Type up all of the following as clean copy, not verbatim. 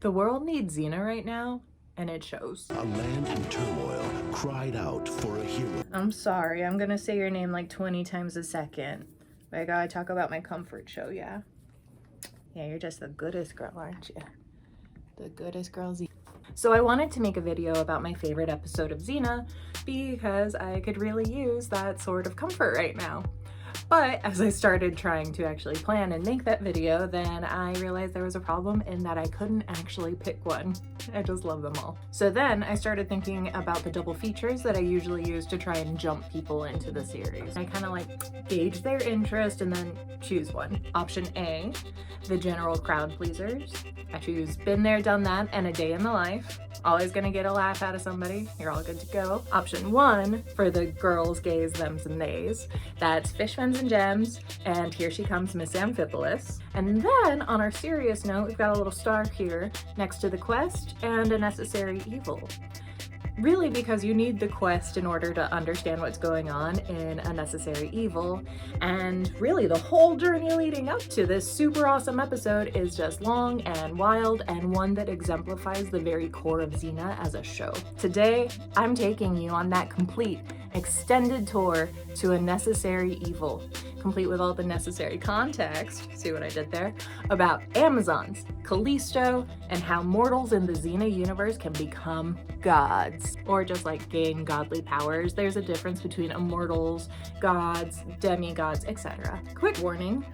The world needs Xena right now, and it shows. A land in turmoil cried out for a hero. I'm sorry, I'm gonna say your name like 20 times a second. But I gotta talk about my comfort show, yeah? Yeah, you're just the goodest girl, aren't you? The goodest girl, Xena. So I wanted to make a video about my favorite episode of Xena because I could really use that sort of comfort right now. But as I started trying to actually plan and make that video, then I realized there was a problem in that I couldn't actually pick one. I just love them all. So then I started thinking about the double features that I usually use to try and jump people into the series. I kind of like gauge their interest and then choose one. Option A, the general crowd pleasers. I choose Been There, Done That, and A Day in the Life. Always gonna get a laugh out of somebody. You're all good to go. Option 1 for the girls, gays, thems, and theys. That's Fish, Femmes, and Gems, and Here She Comes, Miss Amphipolis. And then on our serious note, we've got a little star here next to the quest and a necessary evil. Really, because you need the quest in order to understand what's going on in A Necessary Evil, and really the whole journey leading up to this super awesome episode is just long and wild and one that exemplifies the very core of Xena as a show. Today, I'm taking you on that complete, extended tour to A Necessary Evil, complete with all the necessary context, see what I did there, about Amazons, Callisto, and how mortals in the Xena universe can become gods, or just like gain godly powers. There's a difference between immortals, gods, demigods, etc. Quick warning,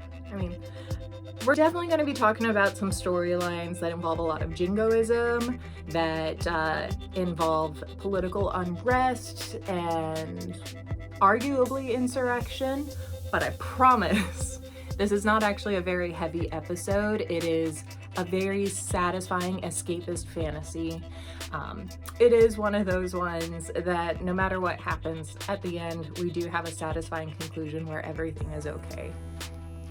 we're definitely going to be talking about some storylines that involve a lot of jingoism, that involve political unrest and arguably insurrection, but I promise this is not actually a very heavy episode. It is a very satisfying escapist fantasy. It is one of those ones that no matter what happens at the end, we do have a satisfying conclusion where everything is okay.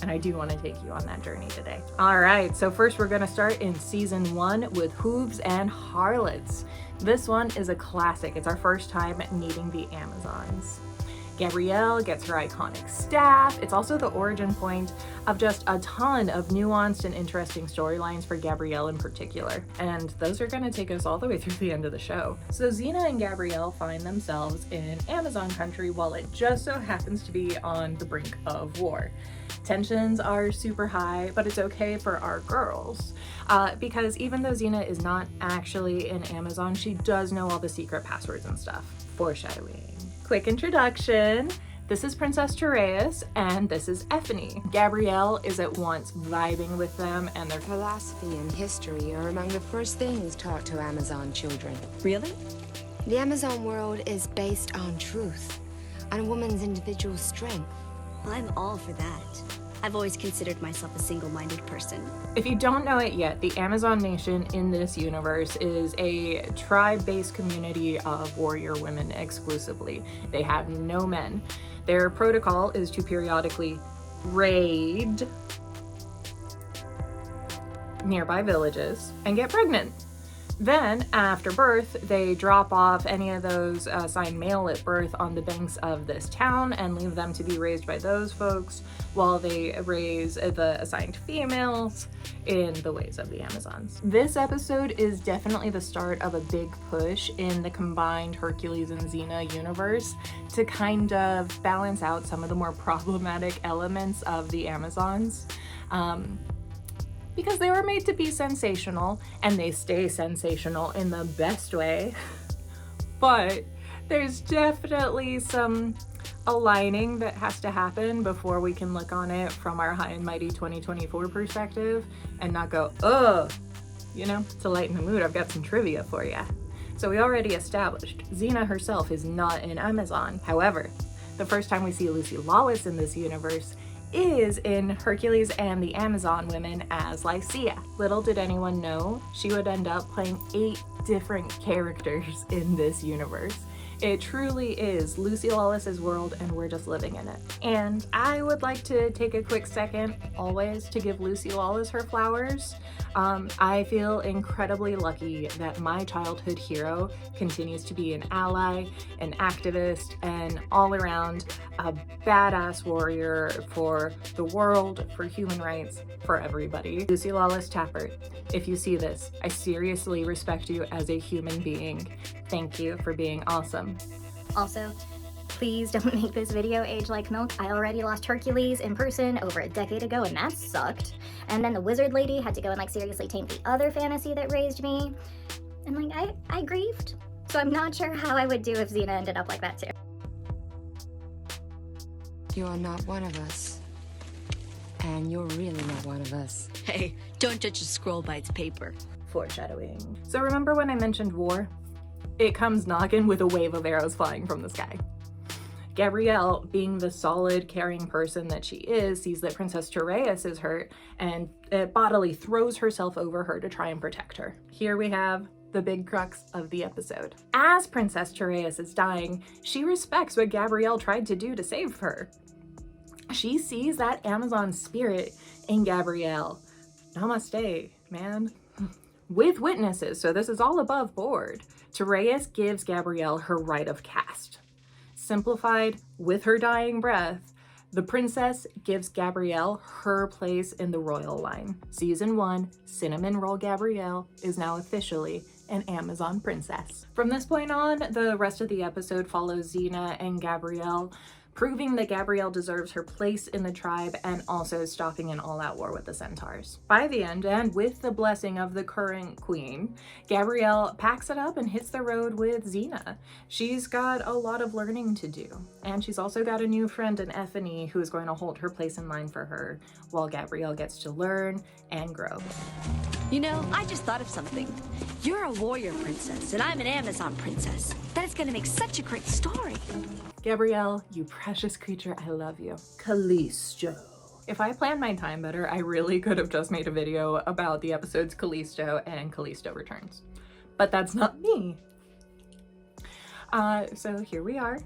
And I do want to take you on that journey today. All right, so first we're going to start in season 1 with Hooves and Harlots. This one is a classic. It's our first time meeting the Amazons. Gabrielle gets her iconic staff. It's also the origin point of just a ton of nuanced and interesting storylines for Gabrielle in particular. And those are gonna take us all the way through the end of the show. So Xena and Gabrielle find themselves in Amazon country while it just so happens to be on the brink of war. Tensions are super high, but it's okay for our girls. Because even though Xena is not actually an Amazon, she does know all the secret passwords and stuff. Foreshadowing. Quick introduction. This is Princess Therese, and this is Effany. Gabrielle is at once vibing with them, and their philosophy and history are among the first things taught to Amazon children. Really? The Amazon world is based on truth, on a woman's individual strength. I'm all for that. I've always considered myself a single-minded person. If you don't know it yet, the Amazon Nation in this universe is a tribe-based community of warrior women exclusively. They have no men. Their protocol is to periodically raid nearby villages and get pregnant. Then, after birth, they drop off any of those assigned male at birth on the banks of this town and leave them to be raised by those folks while they raise the assigned females in the ways of the Amazons. This episode is definitely the start of a big push in the combined Hercules and Xena universe to kind of balance out some of the more problematic elements of the Amazons. Because they were made to be sensational, and they stay sensational in the best way. But there's definitely some aligning that has to happen before we can look on it from our high and mighty 2024 perspective and not go, ugh. You know, to lighten the mood, I've got some trivia for you. So we already established Xena herself is not an Amazon. However, the first time we see Lucy Lawless in this universe is in Hercules and the Amazon Women as Lycia. Little did anyone know she would end up playing 8 different characters in this universe, It truly is Lucy Lawless's world, and we're just living in it. And I would like to take a quick second, always, to give Lucy Lawless her flowers. I feel incredibly lucky that my childhood hero continues to be an ally, an activist, and all around a badass warrior for the world, for human rights, for everybody. Lucy Lawless Tappert, if you see this, I seriously respect you as a human being. Thank you for being awesome. Also, please don't make this video age like milk. I already lost Hercules in person over a decade ago, and that sucked. And then the wizard lady had to go and like seriously taint the other fantasy that raised me. And like, I grieved. So I'm not sure how I would do if Xena ended up like that too. You are not one of us. And you're really not one of us. Hey, don't judge a scroll by its paper. Foreshadowing. So remember when I mentioned war? It comes knocking with a wave of arrows flying from the sky. Gabrielle, being the solid, caring person that she is, sees that Princess Tereus is hurt and bodily throws herself over her to try and protect her. Here we have the big crux of the episode. As Princess Tereus is dying, she respects what Gabrielle tried to do to save her. She sees that Amazon spirit in Gabrielle. Namaste, man. With witnesses, so this is all above board. Tereus gives Gabrielle her rite of caste. Simplified with her dying breath, the princess gives Gabrielle her place in the royal line. Season 1, Cinnamon Roll Gabrielle is now officially an Amazon princess. From this point on, the rest of the episode follows Xena and Gabrielle, proving that Gabrielle deserves her place in the tribe and also stopping an all-out war with the centaurs. By the end, and with the blessing of the current queen, Gabrielle packs it up and hits the road with Xena. She's got a lot of learning to do, and she's also got a new friend in Ethany who is going to hold her place in line for her while Gabrielle gets to learn and grow. You know, I just thought of something. You're a warrior princess, and I'm an Amazon princess. That is gonna make such a great story. Gabrielle, you precious creature, I love you. Callisto. If I planned my time better, I really could have just made a video about the episodes Callisto and Callisto Returns. But that's not me. So here we are.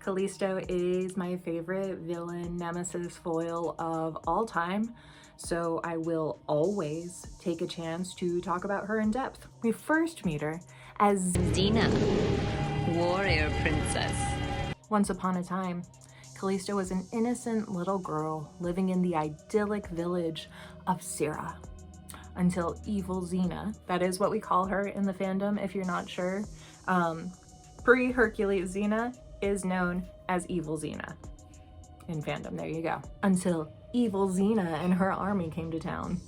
Callisto is my favorite villain, nemesis, foil of all time. So I will always take a chance to talk about her in depth. We first meet her as Xena, Warrior Princess. Once upon a time, Callisto was an innocent little girl living in the idyllic village of Syra. Until evil Xena, that is what we call her in the fandom if you're not sure. Pre-Hercules Xena is known as evil Xena in fandom, there you go. Until evil Xena and her army came to town.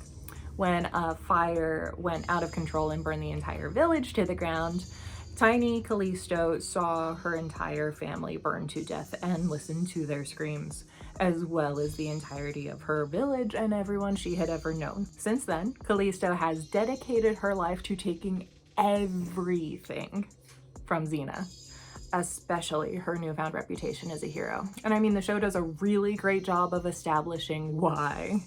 When a fire went out of control and burned the entire village to the ground, tiny Callisto saw her entire family burn to death and listened to their screams, as well as the entirety of her village and everyone she had ever known. Since then, Callisto has dedicated her life to taking everything from Xena, especially her newfound reputation as a hero. And I mean, the show does a really great job of establishing why,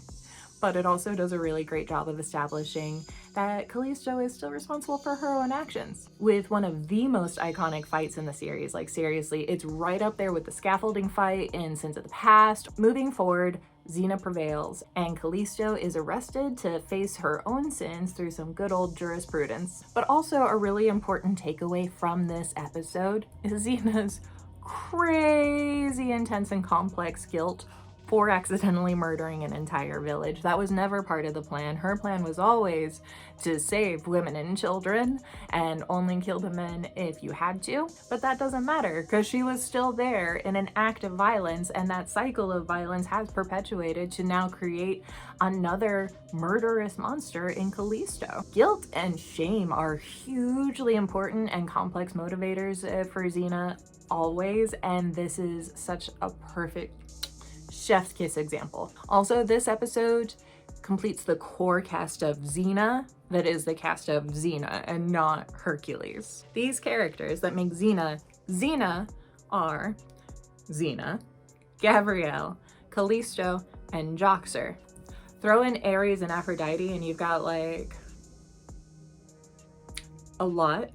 but it also does a really great job of establishing that Callisto is still responsible for her own actions. With one of the most iconic fights in the series, like seriously, it's right up there with the scaffolding fight in Sins of the Past. Moving forward, Xena prevails, and Callisto is arrested to face her own sins through some good old jurisprudence. But also a really important takeaway from this episode is Xena's crazy intense and complex guilt for accidentally murdering an entire village. That was never part of the plan. Her plan was always to save women and children and only kill the men if you had to. But that doesn't matter because she was still there in an act of violence, and that cycle of violence has perpetuated to now create another murderous monster in Callisto. Guilt and shame are hugely important and complex motivators for Xena always, and this is such a perfect chef's kiss example. Also, this episode completes the core cast of Xena that is the cast of Xena and not Hercules. These characters that make Xena Xena are Xena, Gabrielle, Callisto, and Joxer. Throw in Ares and Aphrodite and you've got like a lot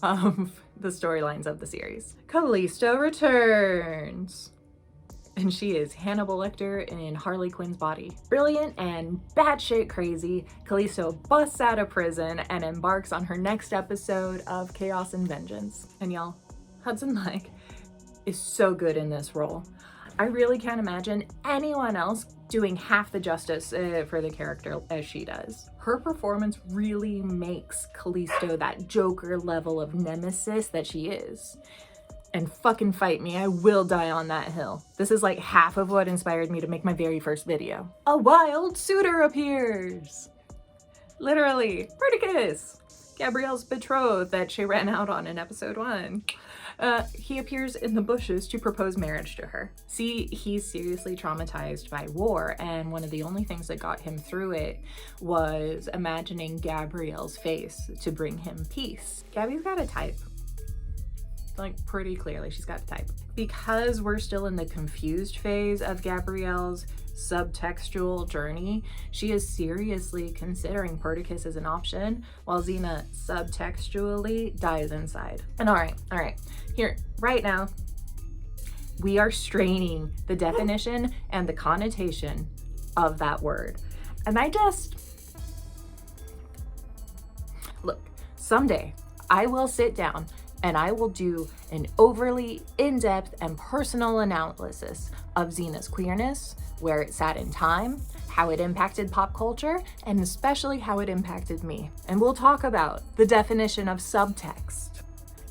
of the storylines of the series. Callisto returns! And she is Hannibal Lecter in Harley Quinn's body. Brilliant and batshit crazy, Callisto busts out of prison and embarks on her next episode of Chaos and Vengeance. And y'all, Hudson Leck is so good in this role. I really can't imagine anyone else doing half the justice for the character as she does. Her performance really makes Callisto that Joker level of nemesis that she is. And fucking fight me, I will die on that hill. This is like half of what inspired me to make my very first video. A wild suitor appears! Literally, Perdiccas! Gabrielle's betrothed that she ran out on in episode 1. He appears in the bushes to propose marriage to her. See, he's seriously traumatized by war, and one of the only things that got him through it was imagining Gabrielle's face to bring him peace. Gabby's got a type. Like, pretty clearly she's got a type. Because we're still in the confused phase of Gabrielle's subtextual journey, she is seriously considering Perdiccas as an option, while Xena subtextually dies inside. And all right, here, right now, we are straining the definition and the connotation of that word. And look, someday I will sit down and I will do an overly in-depth and personal analysis of Xena's queerness, where it sat in time, how it impacted pop culture, and especially how it impacted me. And we'll talk about the definition of subtext.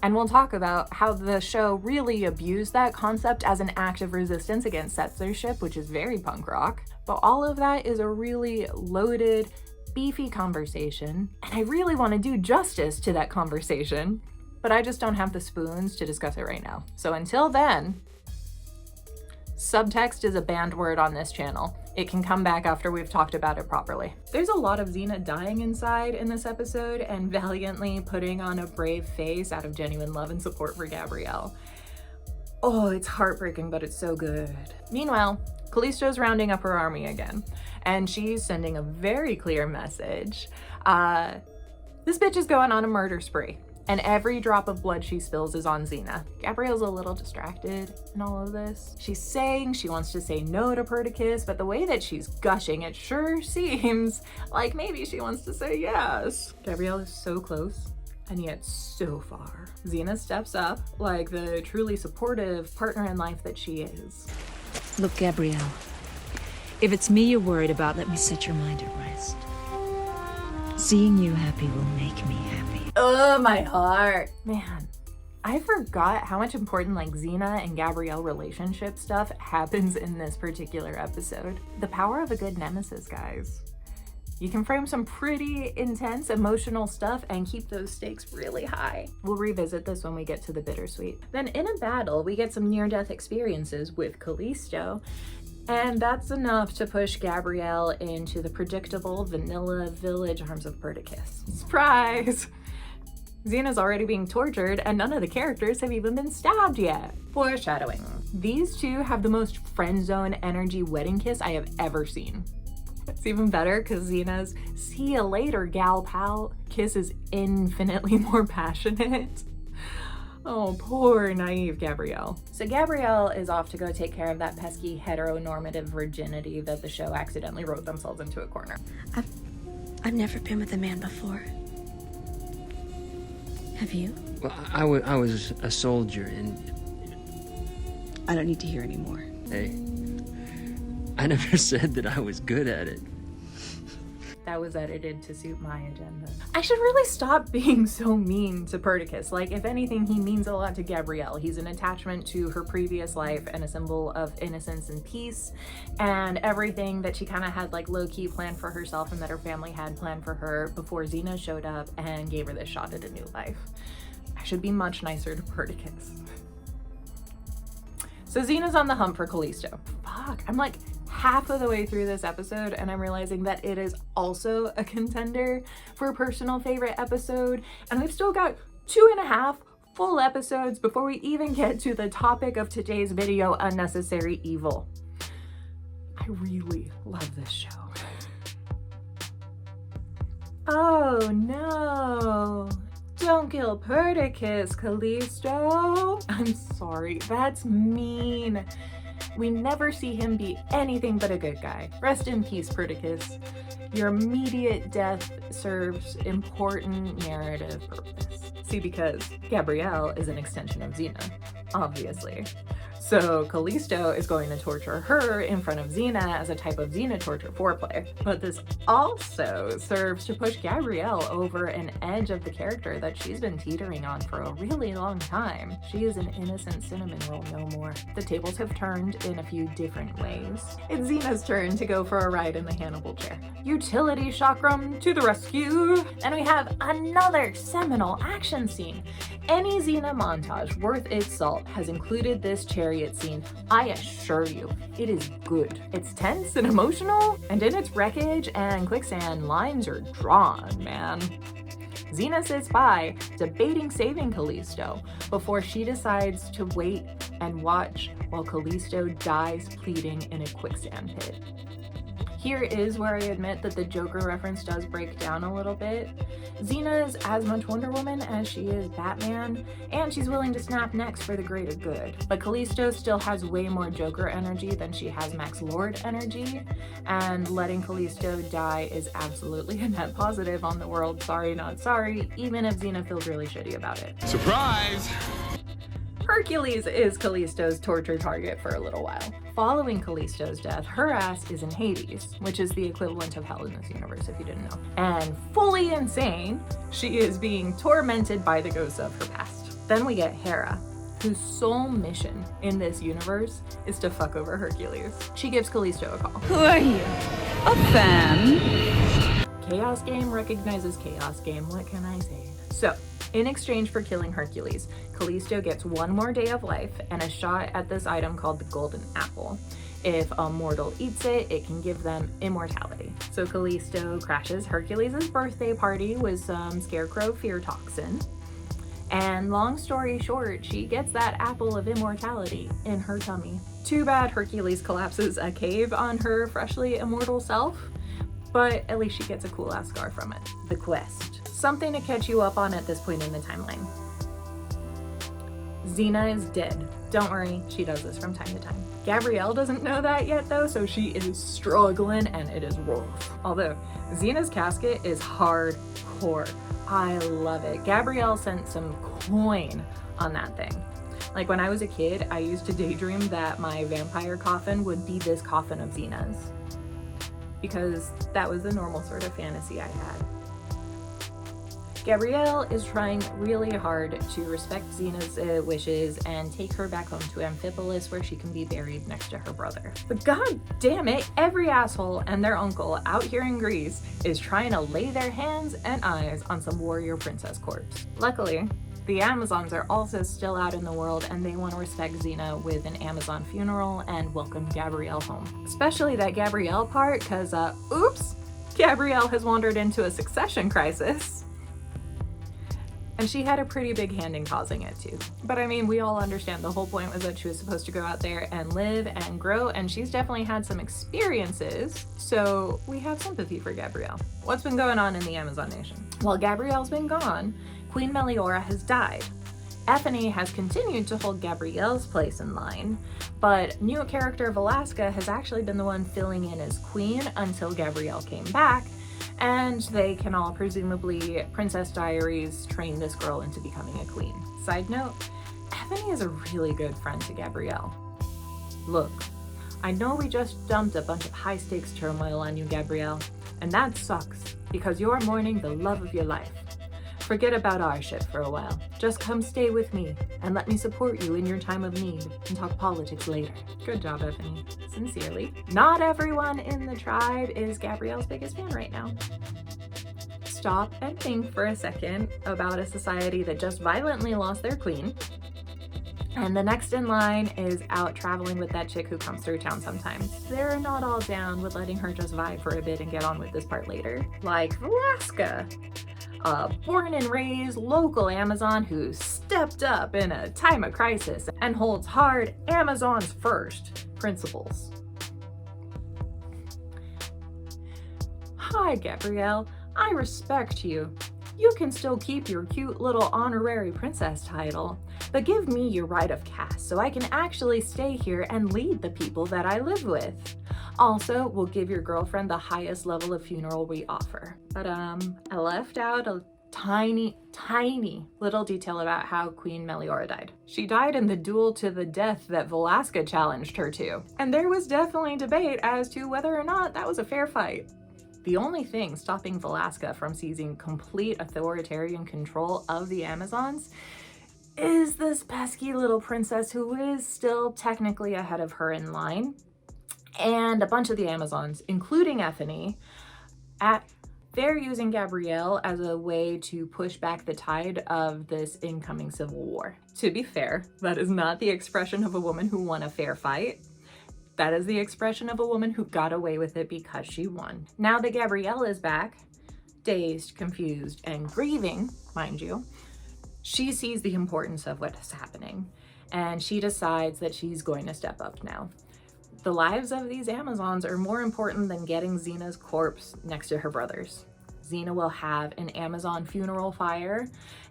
And we'll talk about how the show really abused that concept as an act of resistance against censorship, which is very punk rock. But all of that is a really loaded, beefy conversation, and I really want to do justice to that conversation, but I just don't have the spoons to discuss it right now. So until then, subtext is a banned word on this channel. It can come back after we've talked about it properly. There's a lot of Xena dying inside in this episode and valiantly putting on a brave face out of genuine love and support for Gabrielle. Oh, it's heartbreaking, but it's so good. Meanwhile, Callisto's rounding up her army again, and she's sending a very clear message. This bitch is going on a murder spree, and every drop of blood she spills is on Xena. Gabrielle's a little distracted in all of this. She's saying she wants to say no to Perdiccas, but the way that she's gushing, it sure seems like maybe she wants to say yes. Gabrielle is so close, and yet so far. Xena steps up like the truly supportive partner in life that she is. Look, Gabrielle, if it's me you're worried about, let me set your mind at rest. Seeing you happy will make me happy. Oh, my heart. Man, I forgot how much important like Xena and Gabrielle relationship stuff happens in this particular episode. The power of a good nemesis, guys. You can frame some pretty intense emotional stuff and keep those stakes really high. We'll revisit this when we get to the bittersweet. Then in a battle, we get some near-death experiences with Callisto, and that's enough to push Gabrielle into the predictable vanilla village arms of Perdiccas. Surprise! Xena's already being tortured, and none of the characters have even been stabbed yet. Foreshadowing. These two have the most friend zone energy wedding kiss I have ever seen. It's even better because Xena's "see you later, gal pal" kiss is infinitely more passionate. Oh, poor naive Gabrielle. So Gabrielle is off to go take care of that pesky heteronormative virginity that the show accidentally wrote themselves into a corner. I've never been with a man before. Have you? Well, I was a soldier, and I don't need to hear anymore. hey, I never said that I was good at it. That was edited to suit my agenda. I should really stop being so mean to Perdiccas. Like, if anything, he means a lot to Gabrielle. He's an attachment to her previous life and a symbol of innocence and peace, and everything that she kind of had like low-key planned for herself and that her family had planned for her before Xena showed up and gave her this shot at a new life. I should be much nicer to Perdiccas. So Xena's on the hump for Callisto. Fuck, I'm like half of the way through this episode and I'm realizing that it is also a contender for a personal favorite episode, and we've still got 2.5 full episodes before we even get to the topic of today's video, unnecessary evil. I really love this show. Oh no, don't kill Perdiccas, Callisto. I'm sorry, that's mean. We never see him be anything but a good guy. Rest in peace, Perdiccas. Your immediate death serves important narrative purpose. See, because Gabrielle is an extension of Xena, obviously. So Callisto is going to torture her in front of Xena as a type of Xena torture foreplay. But this also serves to push Gabrielle over an edge of the character that she's been teetering on for a really long time. She is an innocent cinnamon roll no more. The tables have turned in a few different ways. It's Xena's turn to go for a ride in the Hannibal chair. Utility chakram to the rescue! And we have another seminal action scene. Any Xena montage worth its salt has included this chariot scene. I assure you, it is good. It's tense and emotional, and in its wreckage and quicksand, lines are drawn, man. Xena sits by, debating saving Callisto, before she decides to wait and watch while Callisto dies pleading in a quicksand pit. Here is where I admit that the Joker reference does break down a little bit. Xena is as much Wonder Woman as she is Batman, and she's willing to snap necks for the greater good. But Callisto still has way more Joker energy than she has Max Lord energy, and letting Callisto die is absolutely a net positive on the world. Sorry, not sorry, even if Xena feels really shitty about it. Surprise! Hercules is Callisto's torture target for a little while. Following Callisto's death, her ass is in Hades, which is the equivalent of hell in this universe if you didn't know. And fully insane, she is being tormented by the ghosts of her past. Then we get Hera, whose sole mission in this universe is to fuck over Hercules. She gives Callisto a call. Who are you? A fan? Chaos Game recognizes Chaos Game, what can I say? So, in exchange for killing Hercules, Callisto gets one more day of life and a shot at this item called the Golden Apple. If a mortal eats it, it can give them immortality. So Callisto crashes Hercules' birthday party with some scarecrow fear toxin. And long story short, she gets that apple of immortality in her tummy. Too bad Hercules collapses a cave on her freshly immortal self, but at least she gets a cool ass scar from it. The quest. Something to catch you up on at this point in the timeline. Xena is dead. Don't worry, she does this from time to time. Gabrielle doesn't know that yet though, so she is struggling and it is rough. Although, Xena's casket is hardcore. I love it. Gabrielle sent some coin on that thing. Like when I was a kid, I used to daydream that my vampire coffin would be this coffin of Xena's, because that was the normal sort of fantasy I had. Gabrielle is trying really hard to respect Xena's wishes and take her back home to Amphipolis where she can be buried next to her brother. But god damn it, every asshole and their uncle out here in Greece is trying to lay their hands and eyes on some warrior princess corpse. Luckily, the Amazons are also still out in the world and they want to respect Xena with an Amazon funeral and welcome Gabrielle home. Especially that Gabrielle part, cause oops, Gabrielle has wandered into a succession crisis. And she had a pretty big hand in causing it too. But I mean, we all understand the whole point was that she was supposed to go out there and live and grow, and she's definitely had some experiences, so we have sympathy for Gabrielle. What's been going on in the Amazon nation? While Gabrielle's been gone, Queen Meliora has died. Ethne has continued to hold Gabrielle's place in line, but new character Velasca has actually been the one filling in as queen until Gabrielle came back, and they can all presumably Princess Diaries train this girl into becoming a queen. Side note, Ethne is a really good friend to Gabrielle. Look, I know we just dumped a bunch of high stakes turmoil on you, Gabrielle, and that sucks because you're mourning the love of your life. Forget about our shit for a while. Just come stay with me and let me support you in your time of need and talk politics later. Good job, Ethne. Sincerely. Not everyone in the tribe is Gabrielle's biggest fan right now. Stop and think for a second about a society that just violently lost their queen, and the next in line is out traveling with that chick who comes through town sometimes. They're not all down with letting her just vibe for a bit and get on with this part later. Like Velasca. A born and raised local Amazon who stepped up in a time of crisis and holds hard Amazon's first principles. Hi, Gabrielle. I respect you. You can still keep your cute little honorary princess title, but give me your right of cast so I can actually stay here and lead the people that I live with. Also, we'll give your girlfriend the highest level of funeral we offer. But I left out a tiny little detail about how Queen Meliora died. She died in the duel to the death that Velasca challenged her to. And there was definitely debate as to whether or not that was a fair fight. The only thing stopping Velasca from seizing complete authoritarian control of the Amazons is this pesky little princess who is still technically ahead of her in line, and a bunch of the Amazons, including Ethany, they're using Gabrielle as a way to push back the tide of this incoming civil war. To be fair, that is not the expression of a woman who won a fair fight. That is the expression of a woman who got away with it because she won. Now that Gabrielle is back, dazed, confused, and grieving, mind you, she sees the importance of what is happening, and she decides that she's going to step up now. The lives of these Amazons are more important than getting Xena's corpse next to her brother's. Xena will have an Amazon funeral fire,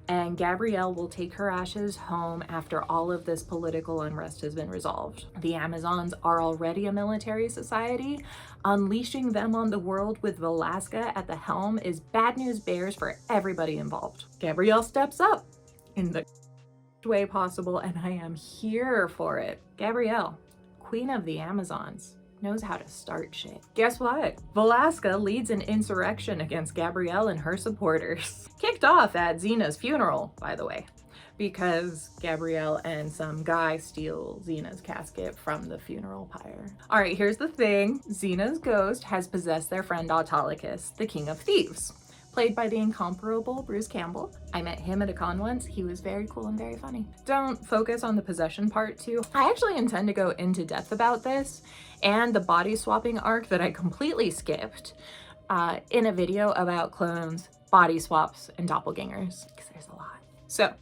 and Gabrielle will take her ashes home after all of this political unrest has been resolved. The Amazons are already a military society. Unleashing them on the world with Velasca at the helm is bad news bears for everybody involved. Gabrielle steps up in the way possible, and I am here for it. Gabrielle, Queen of the Amazons, knows how to start shit. Guess what? Velasca leads an insurrection against Gabrielle and her supporters. Kicked off at Xena's funeral, by the way, because Gabrielle and some guy steal Xena's casket from the funeral pyre. All right, here's the thing. Xena's ghost has possessed their friend Autolycus, the King of Thieves, played by the incomparable Bruce Campbell. I met him at a con once. He was very cool and very funny. Don't focus on the possession part too. I actually intend to go into depth about this and the body swapping arc that I completely skipped in a video about clones, body swaps, and doppelgangers, because there's a lot. So,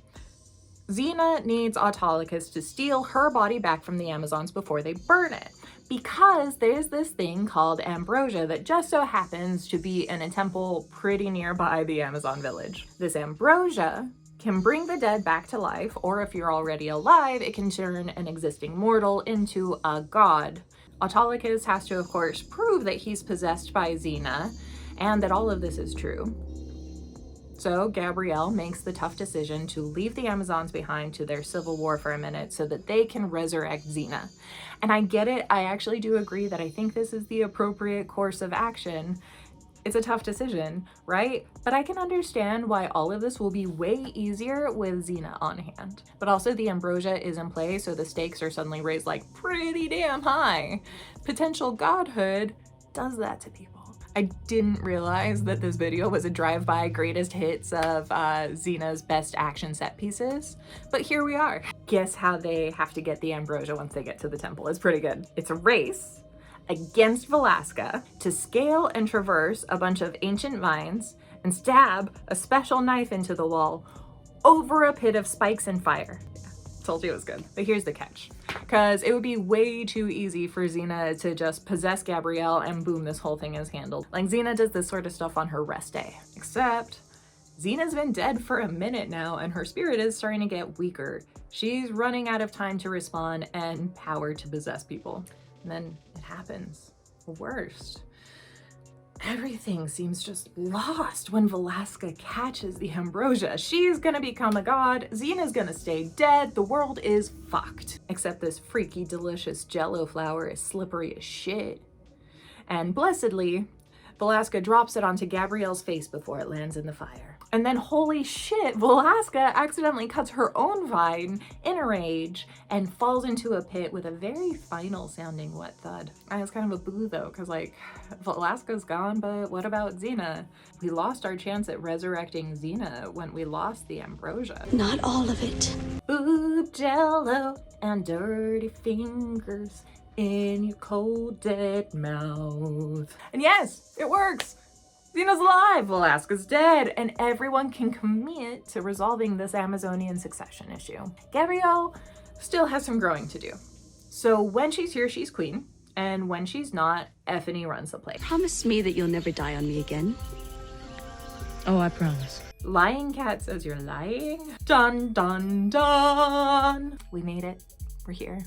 Xena needs Autolycus to steal her body back from the Amazons before they burn it, because there's this thing called ambrosia that just so happens to be in a temple pretty nearby the Amazon village. This ambrosia can bring the dead back to life, or if you're already alive, it can turn an existing mortal into a god. Autolycus has to, of course, prove that he's possessed by Xena and that all of this is true. So Gabrielle makes the tough decision to leave the Amazons behind to their civil war for a minute so that they can resurrect Xena. And I get it, I actually do agree that I think this is the appropriate course of action. It's a tough decision, right? But I can understand why all of this will be way easier with Xena on hand. But also the ambrosia is in play, so the stakes are suddenly raised like pretty damn high. Potential godhood does that to people. I didn't realize that this video was a drive-by greatest hits of Xena's best action set pieces, but here we are. Guess how they have to get the ambrosia once they get to the temple? It's pretty good. It's a race against Velasca to scale and traverse a bunch of ancient vines and stab a special knife into the wall over a pit of spikes and fire. Told you it was good. But here's the catch. Because it would be way too easy for Xena to just possess Gabrielle and boom, this whole thing is handled. Like, Xena does this sort of stuff on her rest day. Except, Xena's been dead for a minute now and her spirit is starting to get weaker. She's running out of time to respond and power to possess people. And then it happens. The worst. Everything seems just lost when Velasca catches the ambrosia. She's gonna become a god, Xena's gonna stay dead, the world is fucked. Except this freaky, delicious jello flower is slippery as shit. And blessedly, Velasca drops it onto Gabrielle's face before it lands in the fire. And then holy shit, Velasca accidentally cuts her own vine in a rage and falls into a pit with a very final sounding wet thud. And it's kind of a boo though, because like, Velasca's gone, but what about Xena? We lost our chance at resurrecting Xena when we lost the ambrosia. Not all of it. Boob jello and dirty fingers in your cold dead mouth. And yes, it works! Xena's alive, Velasca's dead, and everyone can commit to resolving this Amazonian succession issue. Gabrielle still has some growing to do. So when she's here, she's queen, and when she's not, Ethany runs the place. Promise me that you'll never die on me again. Oh, I promise. Lying cat says you're lying. Dun, dun, dun. We made it. We're here.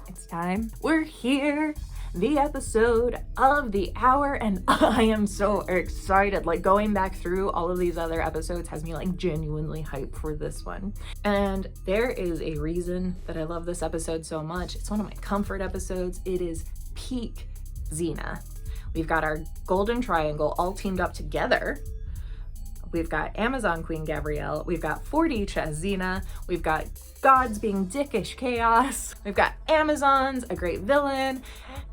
It's time. We're here. The episode of the hour, and I am so excited. Like, going back through all of these other episodes has me like genuinely hyped for this one. And there is a reason that I love this episode so much. It's one of my comfort episodes. It is peak Xena. We've got our golden triangle all teamed up together. We've got Amazon Queen Gabrielle. We've got 40 Chess Xena. We've got gods being dickish chaos. We've got Amazons, a great villain.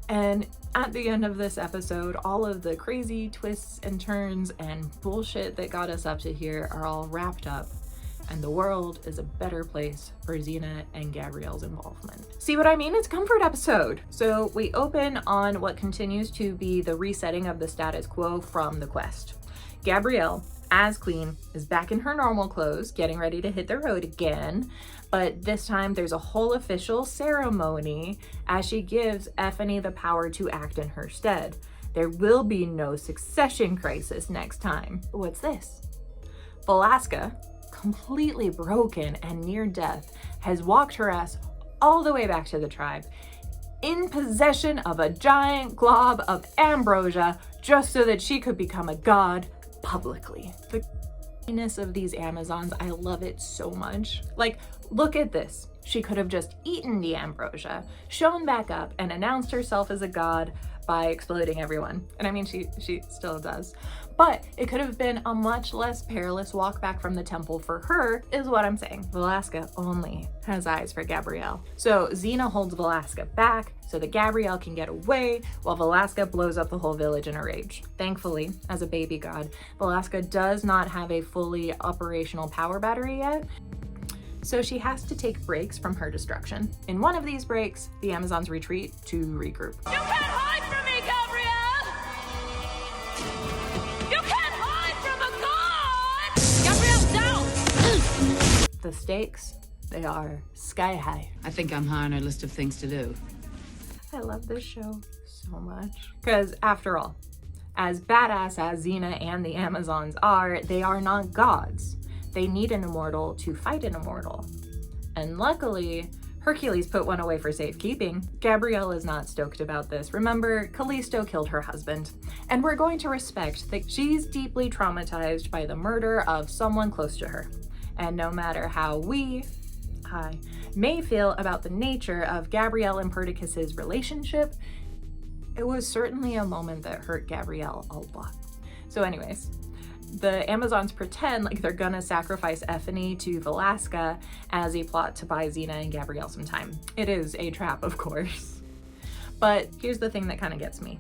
And at the end of this episode, all of the crazy twists and turns and bullshit that got us up to here are all wrapped up. And the world is a better place for Xena and Gabrielle's involvement. See what I mean? It's a comfort episode. So we open on what continues to be the resetting of the status quo from the quest. Gabrielle, as queen, is back in her normal clothes, getting ready to hit the road again. But this time there's a whole official ceremony as she gives Effany the power to act in her stead. There will be no succession crisis next time. What's this? Velasca, completely broken and near death, has walked her ass all the way back to the tribe in possession of a giant glob of ambrosia just so that she could become a god publicly. The craziness of these Amazons, I love it so much. Like, look at this. She could have just eaten the ambrosia, shown back up, and announced herself as a god by exploding everyone. And I mean, she still does. But it could have been a much less perilous walk back from the temple for her, is what I'm saying. Velasca only has eyes for Gabrielle. So Xena holds Velasca back so that Gabrielle can get away while Velasca blows up the whole village in a rage. Thankfully, as a baby god, Velasca does not have a fully operational power battery yet, so she has to take breaks from her destruction. In one of these breaks, the Amazons retreat to regroup. You can't hide from me, Gabrielle! You can't hide from a god! Gabrielle, down! The stakes, they are sky high. I think I'm high on our list of things to do. I love this show so much. Because after all, as badass as Xena and the Amazons are, they are not gods. They need an immortal to fight an immortal. And luckily, Hercules put one away for safekeeping. Gabrielle is not stoked about this. Remember, Callisto killed her husband. And we're going to respect that she's deeply traumatized by the murder of someone close to her. And no matter how I may feel about the nature of Gabrielle and Perdiccas's relationship, it was certainly a moment that hurt Gabrielle a lot. So anyways, the Amazons pretend like they're gonna sacrifice Effany to Velasca as a plot to buy Xena and Gabrielle some time. It is a trap, of course. But here's the thing that kind of gets me.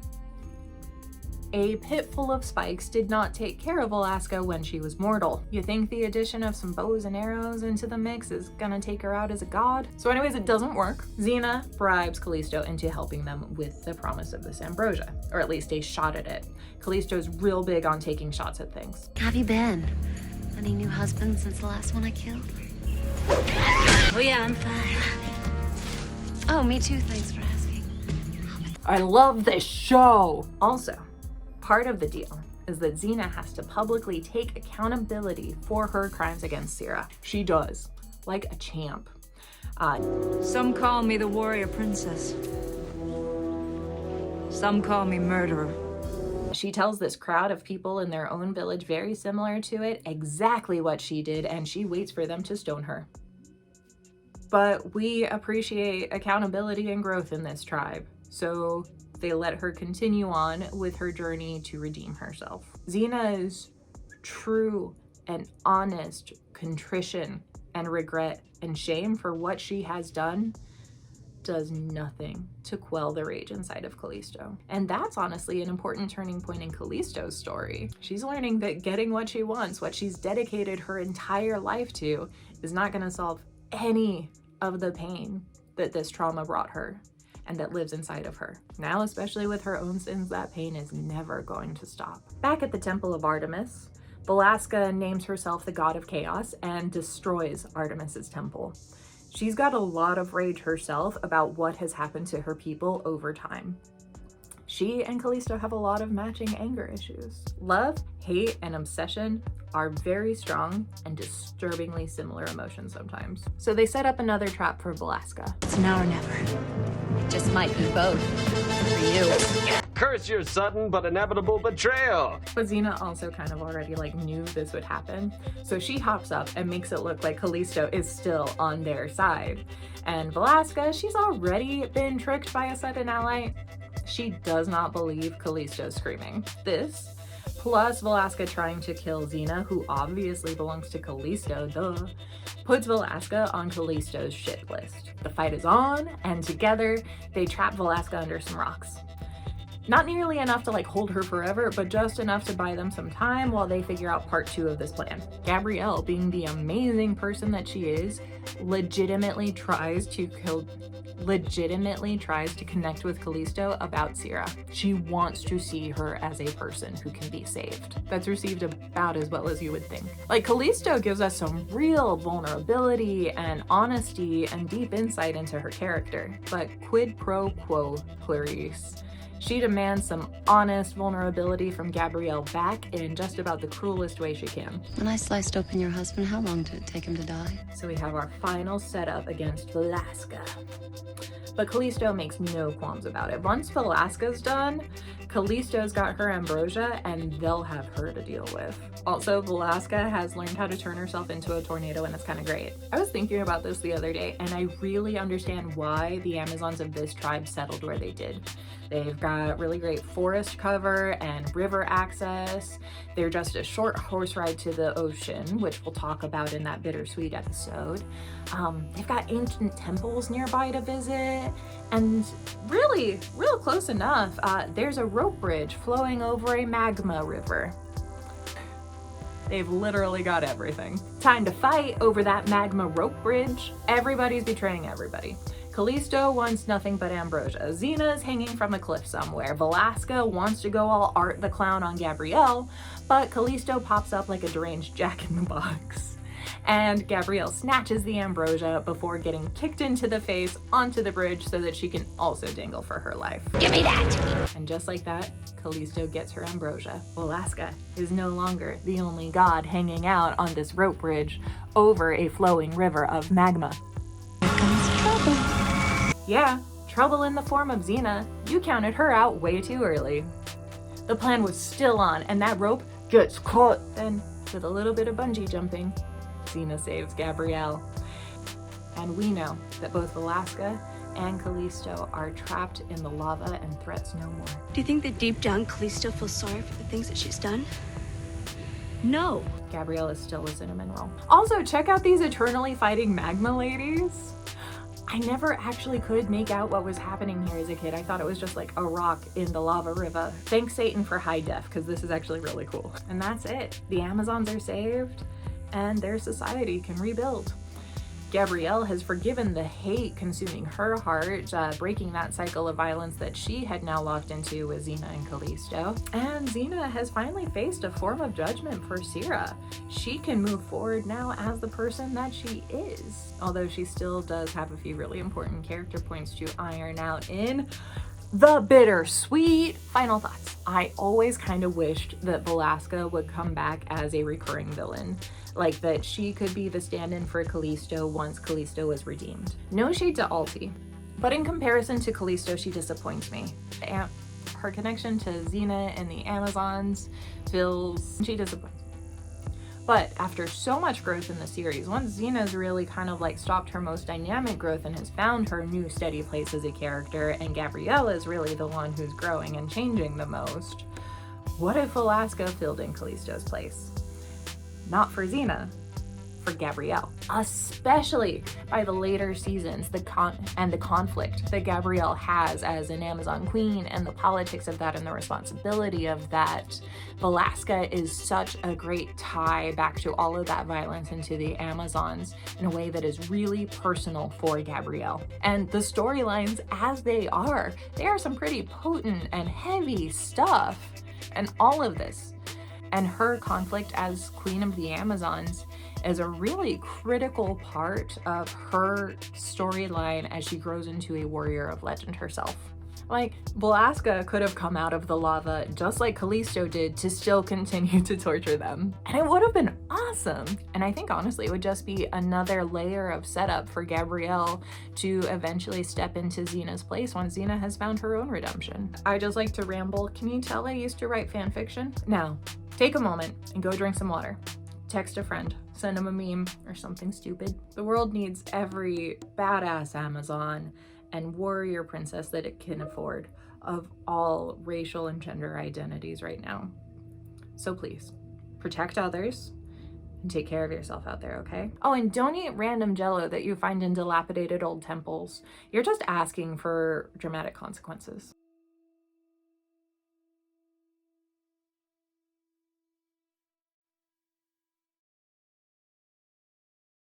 A pit full of spikes did not take care of Velasca when she was mortal. You think the addition of some bows and arrows into the mix is gonna take her out as a god? So anyways, it doesn't work. Xena bribes Callisto into helping them with the promise of this ambrosia, or at least a shot at it. Callisto's real big on taking shots at things. How have you been? Any new husband since the last one I killed? Oh yeah, I'm fine. Oh, me too, thanks for asking. I love this show! Also, part of the deal is that Xena has to publicly take accountability for her crimes against Sierra. She does, like a champ. Some call me the Warrior Princess. Some call me murderer. She tells this crowd of people in their own village very similar to it exactly what she did, and she waits for them to stone her. But we appreciate accountability and growth in this tribe, so they let her continue on with her journey to redeem herself. Xena's true and honest contrition and regret and shame for what she has done does nothing to quell the rage inside of Callisto. And that's honestly an important turning point in Callisto's story. She's learning that getting what she wants, what she's dedicated her entire life to, is not going to solve any of the pain that this trauma brought her and that lives inside of her. Now, especially with her own sins, that pain is never going to stop. Back at the Temple of Artemis, Velasca names herself the god of chaos and destroys Artemis's temple. She's got a lot of rage herself about what has happened to her people over time. She and Callisto have a lot of matching anger issues. Love, hate, and obsession are very strong and disturbingly similar emotions sometimes. So they set up another trap for Velasca. It's now or never. Just might be both for you. Curse your sudden but inevitable betrayal. But Xena also kind of already like knew this would happen. So she hops up and makes it look like Callisto is still on their side. And Velasca, she's already been tricked by a sudden ally. She does not believe Callisto's screaming. This, plus Velasca trying to kill Xena, who obviously belongs to Callisto, duh, puts Velasca on Callisto's shit list. The fight is on, and together they trap Velasca under some rocks. Not nearly enough to like hold her forever, but just enough to buy them some time while they figure out part 2 of this plan. Gabrielle, being the amazing person that she is, legitimately tries to connect with Callisto about Sierra. She wants to see her as a person who can be saved. That's received about as well as you would think. Like, Callisto gives us some real vulnerability and honesty and deep insight into her character, but quid pro quo, Clarice. She demands some honest vulnerability from Gabrielle back in just about the cruelest way she can. When I sliced open your husband, how long did it take him to die? So we have our final setup against Velasca. But Callisto makes no qualms about it. Once Velasca's done, Callisto's got her ambrosia and they'll have her to deal with. Also, Velasca has learned how to turn herself into a tornado and it's kind of great. I was thinking about this the other day and I really understand why the Amazons of this tribe settled where they did. They've got really great forest cover and river access. They're just a short horse ride to the ocean, which we'll talk about in that bittersweet episode. They've got ancient temples nearby to visit, and really, real close enough, there's a rope bridge flowing over a magma river. They've literally got everything. Time to fight over that magma rope bridge. Everybody's betraying everybody. Callisto wants nothing but ambrosia. Xena's hanging from a cliff somewhere. Velasca wants to go all Art the Clown on Gabrielle, but Callisto pops up like a deranged Jack-in-the-Box. And Gabrielle snatches the ambrosia before getting kicked into the face onto the bridge so that she can also dangle for her life. Give me that! And just like that, Callisto gets her ambrosia. Velasca is no longer the only god hanging out on this rope bridge over a flowing river of magma. Here comes trouble. Yeah, trouble in the form of Xena. You counted her out way too early. The plan was still on, and that rope gets caught. Then, with a little bit of bungee jumping, Xena saves Gabrielle. And we know that both Velasca and Callisto are trapped in the lava and threats no more. Do you think that deep down Callisto feels sorry for the things that she's done? No. Gabrielle is still a cinnamon roll. Also, check out these eternally fighting magma ladies. I never actually could make out what was happening here as a kid. I thought it was just like a rock in the lava river. Thanks Satan for high def, because this is actually really cool. And that's it. The Amazons are saved and their society can rebuild. Gabrielle has forgiven the hate consuming her heart, breaking that cycle of violence that she had now locked into with Xena and Callisto. And Xena has finally faced a form of judgment for Sierra. She can move forward now as the person that she is, although she still does have a few really important character points to iron out in the bittersweet. Final thoughts. I always kind of wished that Velasca would come back as a recurring villain. Like that she could be the stand-in for Callisto once Callisto was redeemed. No shade to Alti, but in comparison to Callisto, she disappoints me. Her connection to Xena and the Amazons she disappoints. But after so much growth in the series, once Xena's really kind of like stopped her most dynamic growth and has found her new steady place as a character, and Gabrielle is really the one who's growing and changing the most, what if Velasca filled in Callisto's place? Not for Xena, for Gabrielle. Especially by the later seasons, the conflict that Gabrielle has as an Amazon queen and the politics of that and the responsibility of that. Velasca is such a great tie back to all of that violence into the Amazons in a way that is really personal for Gabrielle. And the storylines as they are some pretty potent and heavy stuff. And all of this, and her conflict as Queen of the Amazons, is a really critical part of her storyline as she grows into a warrior of legend herself. Like, Velasca could have come out of the lava just like Callisto did to still continue to torture them. And it would have been awesome. And I think honestly it would just be another layer of setup for Gabrielle to eventually step into Xena's place once Xena has found her own redemption. I just like to ramble. Can you tell I used to write fan fiction? Now, take a moment and go drink some water. Text a friend, send them a meme or something stupid. The world needs every badass Amazon and warrior princess that it can afford of all racial and gender identities right now. So please, protect others and take care of yourself out there, okay? Oh, and don't eat random jello that you find in dilapidated old temples. You're just asking for dramatic consequences.